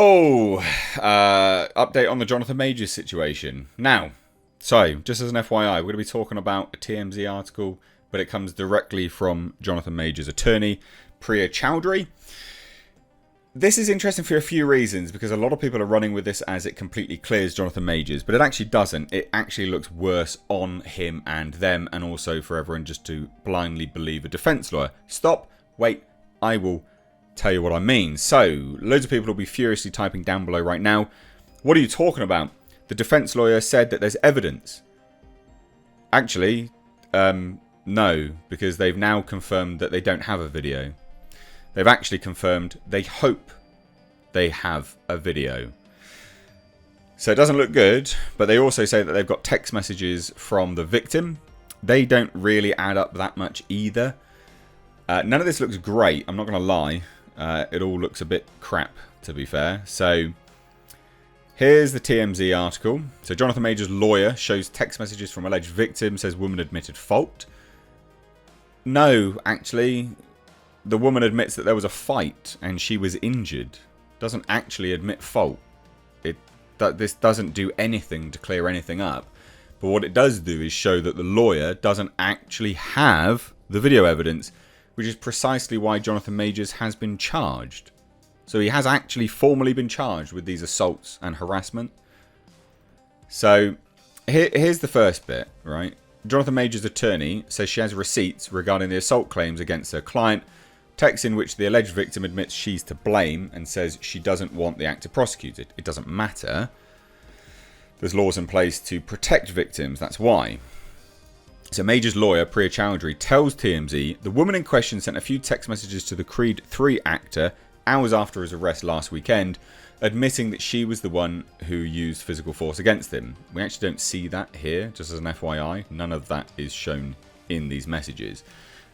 Oh, update on the Jonathan Majors situation. Now, so just as an FYI, we're going to be talking about a TMZ article, but it comes directly from Jonathan Majors' attorney, Priya Chowdhury. This is interesting for a few reasons, because a lot of people are running with this as it completely clears Jonathan Majors, but it actually doesn't. It actually looks worse on him and them, and also for everyone just to blindly believe a defence lawyer. Stop, wait, I will tell you what I mean. So, loads of people will be furiously typing down below right now, what are you talking about? The defence lawyer said that there's evidence. Actually, no, because they've now confirmed that they don't have a video. They've actually confirmed they hope they have a video. So it doesn't look good, but they also say that they've got text messages from the victim. They don't really add up that much either. None of this looks great, I'm not going to lie. It all looks a bit crap, to be fair. So here's the TMZ article. So Jonathan Majors' lawyer shows text messages from alleged victim, says woman admitted fault. No, actually, the woman admits that there was a fight and she was injured. Doesn't actually admit fault. This doesn't do anything to clear anything up. But what it does do is show that the lawyer doesn't actually have the video evidence, which is precisely why Jonathan Majors has been charged. So he has actually formally been charged with these assaults and harassment. So here's the first bit, right? Jonathan Majors' attorney says she has receipts regarding the assault claims against her client, text in which the alleged victim admits she's to blame and says she doesn't want the actor prosecuted. It doesn't matter. There's laws in place to protect victims, that's why. So Majors' lawyer, Priya Chowdhury, tells TMZ the woman in question sent a few text messages to the Creed 3 actor hours after his arrest last weekend, admitting that she was the one who used physical force against him. We actually don't see that here, just as an FYI. None of that is shown in these messages.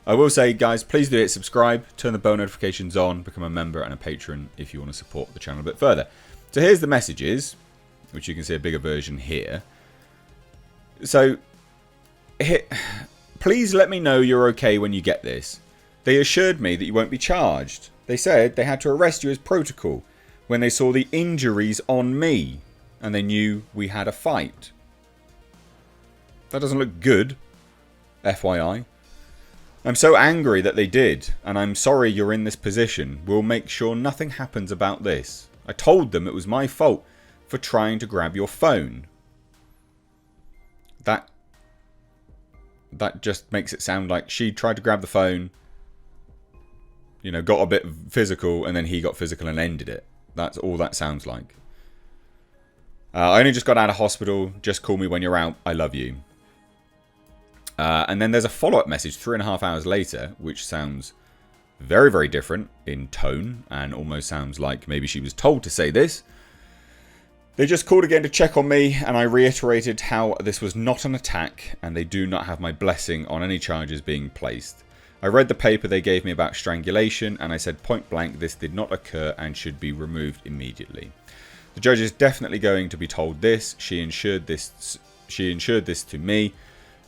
I will say, guys, please do hit subscribe, turn the bell notifications on, become a member and a patron if you want to support the channel a bit further. So here's the messages, which you can see a bigger version here. So, please let me know you're okay when you get this. They assured me that you won't be charged. They said they had to arrest you as protocol when they saw the injuries on me and they knew we had a fight. That doesn't look good, FYI. I'm so angry that they did, and I'm sorry you're in this position. We'll make sure nothing happens about this. I told them it was my fault for trying to grab your phone. That just makes it sound like she tried to grab the phone, you know, got a bit physical, and then he got physical and ended it. That's all that sounds like. I only just got out of hospital. Just call me when you're out. I love you. And then there's a follow-up message 3.5 hours later, which sounds very, very different in tone and almost sounds like maybe she was told to say this. They just called again to check on me, and I reiterated how this was not an attack and they do not have my blessing on any charges being placed. I read the paper they gave me about strangulation and I said point blank this did not occur and should be removed immediately. The judge is definitely going to be told this. She ensured this to me.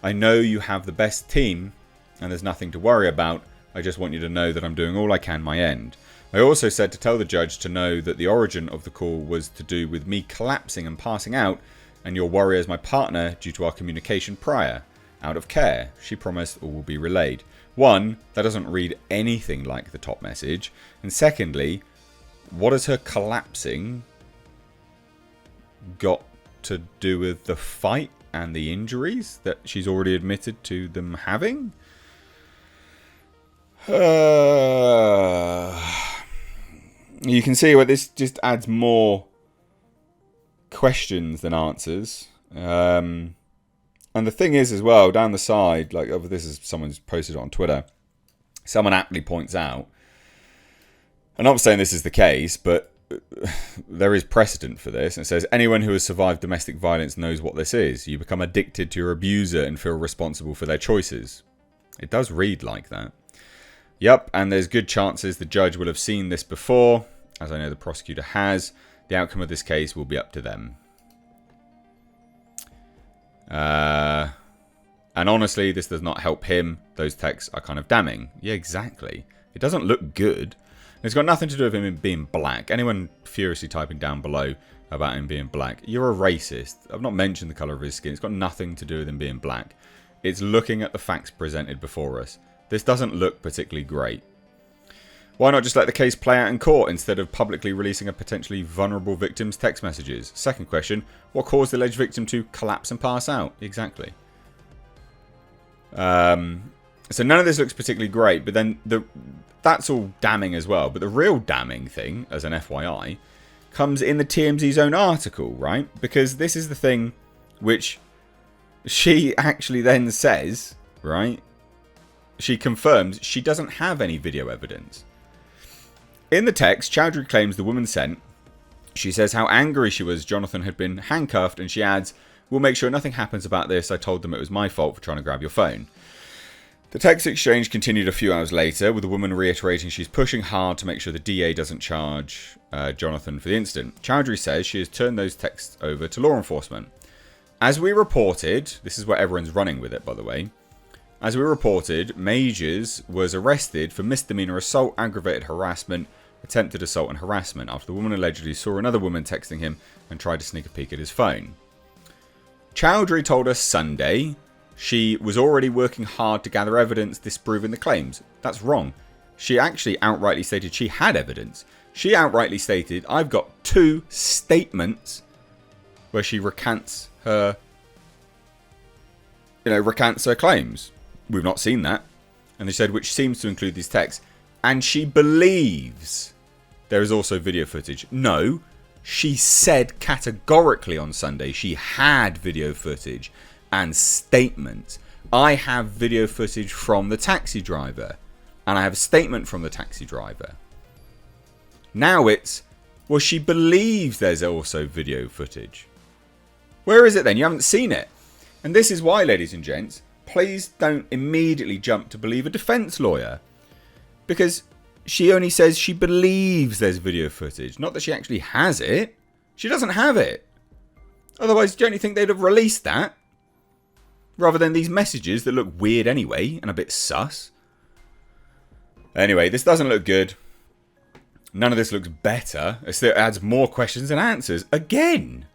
I know you have the best team and there's nothing to worry about. I just want you to know that I'm doing all I can my end. I also said to tell the judge to know that the origin of the call was to do with me collapsing and passing out and your worry as my partner due to our communication prior. Out of care, she promised all will be relayed. One, that doesn't read anything like the top message. And secondly, what has her collapsing got to do with the fight and the injuries that she's already admitted to them having? You can see where this just adds more questions than answers. And the thing is as well, down the side, like over this is someone's posted it on Twitter. Someone aptly points out, I'm not saying this is the case, but there is precedent for this. And it says, anyone who has survived domestic violence knows what this is. You become addicted to your abuser and feel responsible for their choices. It does read like that. Yep, and there's good chances the judge will have seen this before, as I know the prosecutor has. The outcome of this case will be up to them. And honestly, this does not help him. Those texts are kind of damning. Yeah, exactly. It doesn't look good. It's got nothing to do with him being black. Anyone furiously typing down below about him being black, you're a racist. I've not mentioned the colour of his skin. It's got nothing to do with him being black. It's looking at the facts presented before us. This doesn't look particularly great. Why not just let the case play out in court instead of publicly releasing a potentially vulnerable victim's text messages? Second question, what caused the alleged victim to collapse and pass out? Exactly. So none of this looks particularly great, but then that's all damning as well. But the real damning thing, as an FYI, comes in the TMZ's own article, right? Because this is the thing which she actually then says, right? She confirms she doesn't have any video evidence. In the text, Chowdhury claims the woman sent. She says how angry she was Jonathan had been handcuffed, and she adds, "We'll make sure nothing happens about this. I told them it was my fault for trying to grab your phone." The text exchange continued a few hours later, with the woman reiterating she's pushing hard to make sure the DA doesn't charge Jonathan for the incident. Chowdhury says she has turned those texts over to law enforcement. As we reported, this is where everyone's running with it, by the way. As we reported, Majors was arrested for misdemeanor assault, aggravated harassment, attempted assault and harassment after the woman allegedly saw another woman texting him and tried to sneak a peek at his phone. Chowdhury told us Sunday she was already working hard to gather evidence disproving the claims. That's wrong. She actually outrightly stated she had evidence. She outrightly stated, I've got 2 statements where she recants her claims. We've not seen that. And they said, which seems to include these texts. And she believes there is also video footage. No, she said categorically on Sunday she had video footage and statements. I have video footage from the taxi driver. And I have a statement from the taxi driver. Now it's, well, she believes there's also video footage. Where is it then? You haven't seen it. And this is why, ladies and gents, please don't immediately jump to believe a defense lawyer. Because she only says she believes there's video footage. Not that she actually has it. She doesn't have it. Otherwise, don't you think they'd have released that? Rather than these messages that look weird anyway and a bit sus. Anyway, this doesn't look good. None of this looks better. It still adds more questions than answers. Again.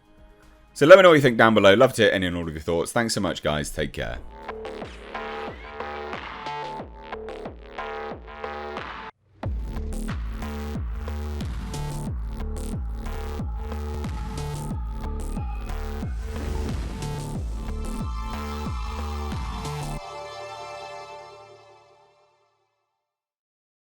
So let me know what you think down below. Love to hear any and all of your thoughts. Thanks so much, guys. Take care.